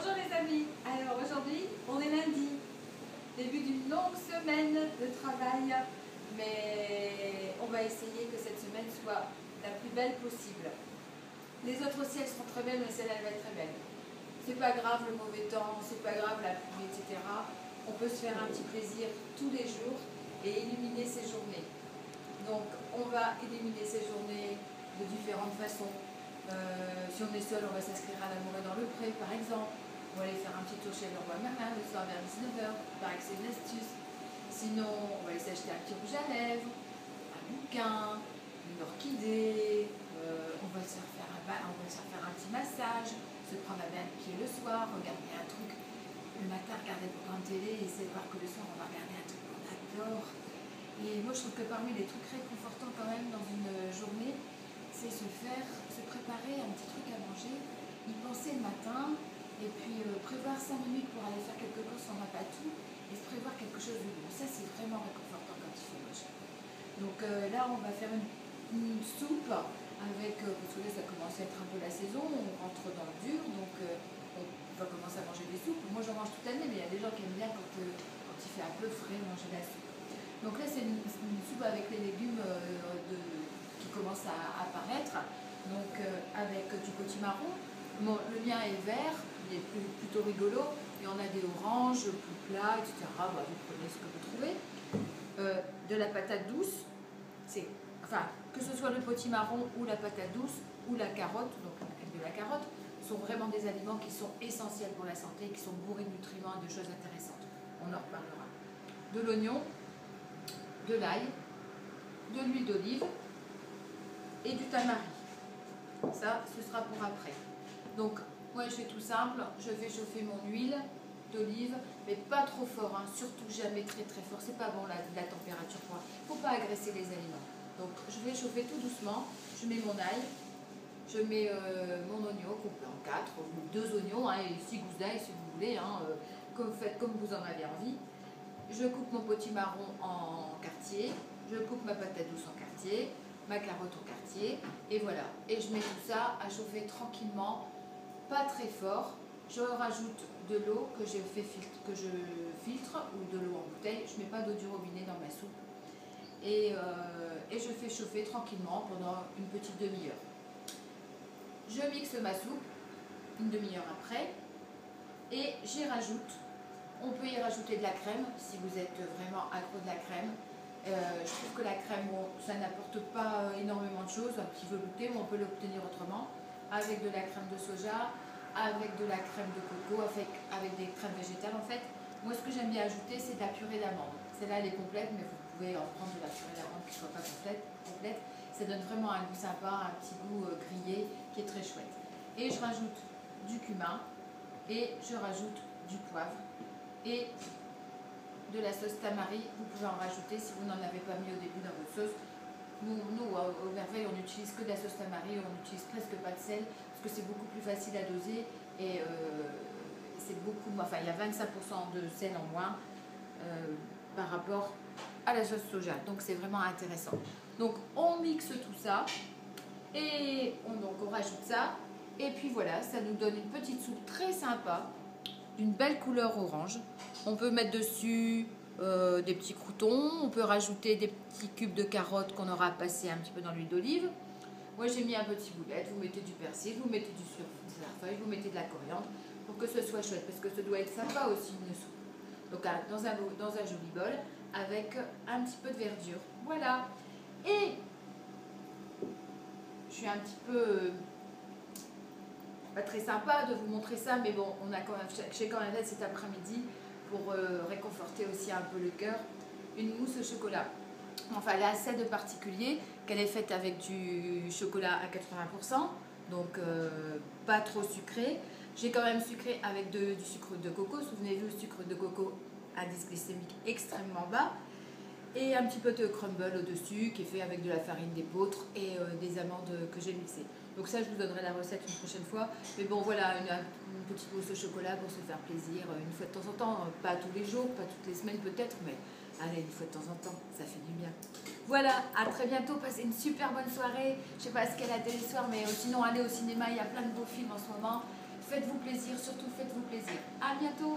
Bonjour les amis, alors aujourd'hui on est lundi, début d'une longue semaine de travail, mais on va essayer que cette semaine soit la plus belle possible. Les autres aussi elles seront très belles, mais celle-là elle va être très belle. C'est pas grave le mauvais temps, c'est pas grave la pluie, etc. On peut se faire un petit plaisir tous les jours et illuminer ses journées. Donc on va illuminer ces journées de différentes façons. Si on est seul, on va s'inscrire à l'amour dans le pré par exemple. On va aller faire un petit tour chez le roi Merlin le soir vers 19h, paraît que c'est une astuce. Sinon, on va aller s'acheter un petit rouge à lèvres, un bouquin, une orchidée, on va se faire un petit massage, se prendre un bain de pied le soir, regarder un truc. Le matin, regarder le programme télé et essayer de voir que le soir, on va regarder un truc qu'on adore. Et moi, je trouve que parmi les trucs réconfortants quand même dans une journée, c'est se préparer un petit truc à manger, y penser le matin, et puis prévoir 5 minutes pour aller faire quelque chose si on n'a pas tout, et se prévoir quelque chose de bon. Ça, c'est vraiment réconfortant quand il fait moche. Donc là, on va faire une soupe avec, parce que là, ça commence à être un peu la saison, on rentre dans le dur, donc on va commencer à manger des soupes. Moi, j'en mange toute l'année, mais il y a des gens qui aiment bien quand il fait un peu frais manger de la soupe. Donc là, c'est une soupe avec les légumes qui commencent à apparaître, donc avec du potimarron. Bon, le mien est vert, il est plutôt rigolo. Il y en a des oranges, plus plats, etc. Bah, vous prenez ce que vous trouvez. De la patate douce, enfin, que ce soit le potimarron ou la patate douce ou la carotte, donc avec de la carotte, sont vraiment des aliments qui sont essentiels pour la santé, qui sont bourrés de nutriments et de choses intéressantes. On en reparlera. De l'oignon, de l'ail, de l'huile d'olive et du tamari. Ça, ce sera pour après. Donc, moi, je fais tout simple. Je fais chauffer mon huile d'olive, mais pas trop fort, hein, surtout jamais très très fort. C'est pas bon la température. Il ne faut pas agresser les aliments. Donc, je vais chauffer tout doucement. Je mets mon ail, je mets mon oignon coupé en 4, ou 2 oignons, hein, et 6 gousses d'ail si vous voulez, hein, faites comme vous en avez envie. Je coupe mon potimarron en quartier, je coupe ma patate douce en quartier, ma carotte en quartier, et voilà. Et je mets tout ça à chauffer tranquillement, pas très fort. Je rajoute de l'eau que je filtre, ou de l'eau en bouteille. Je ne mets pas d'eau du robinet dans ma soupe. Et je fais chauffer tranquillement pendant une petite demi-heure. Je mixe ma soupe, une demi-heure après, et j'y rajoute. On peut y rajouter de la crème si vous êtes vraiment accro de la crème. Je trouve que la crème, bon, ça n'apporte pas énormément de choses, un petit velouté, mais on peut l'obtenir autrement, avec de la crème de soja, avec de la crème de coco, avec des crèmes végétales en fait. Moi, ce que j'aime bien ajouter, c'est de la purée d'amande. Celle-là, elle est complète, mais vous pouvez en prendre de la purée d'amande qui ne soit pas complète. Ça donne vraiment un goût sympa, un petit goût grillé qui est très chouette. Et je rajoute du cumin et je rajoute du poivre. Et de la sauce tamari, vous pouvez en rajouter si vous n'en avez pas mis au début dans votre sauce. Nous au Merveille, on n'utilise que de la sauce tamari, on n'utilise presque pas de sel, parce que c'est beaucoup plus facile à doser, et c'est beaucoup moins, enfin il y a 25% de sel en moins par rapport à la sauce soja, donc c'est vraiment intéressant. Donc on mixe tout ça, et on rajoute ça, et puis voilà, ça nous donne une petite soupe très sympa, d'une belle couleur orange. On peut mettre dessus des petits croûtons, on peut rajouter des petits cubes de carottes qu'on aura passé un petit peu dans l'huile d'olive. Moi j'ai mis un petit boulette, vous mettez du persil, vous mettez du surfeuille, vous mettez de la coriandre pour que ce soit chouette, parce que ça doit être sympa aussi une soupe. Donc dans un joli bol avec un petit peu de verdure. Voilà. Et je suis un petit peu pas très sympa de vous montrer ça, mais bon, j'ai quand même fait cet après-midi pour réconforter aussi un peu le cœur, une mousse au chocolat. Enfin, elle a assez de particulier qu'elle est faite avec du chocolat à 80%, donc pas trop sucré. J'ai quand même sucré avec du sucre de coco. Souvenez-vous, le sucre de coco a un indice glycémique extrêmement bas. Et un petit peu de crumble au-dessus qui est fait avec de la farine d'épeautre et des amandes que j'ai mixées. Donc ça, je vous donnerai la recette une prochaine fois. Mais bon, voilà, une petite mousse au chocolat pour se faire plaisir une fois de temps en temps. Pas tous les jours, pas toutes les semaines peut-être, mais allez, une fois de temps en temps, ça fait du bien. Voilà, à très bientôt. Passez une super bonne soirée. Je sais pas ce qu'est la télé ce soir, mais sinon, allez au cinéma. Il y a plein de beaux films en ce moment. Faites-vous plaisir, surtout faites-vous plaisir. À bientôt.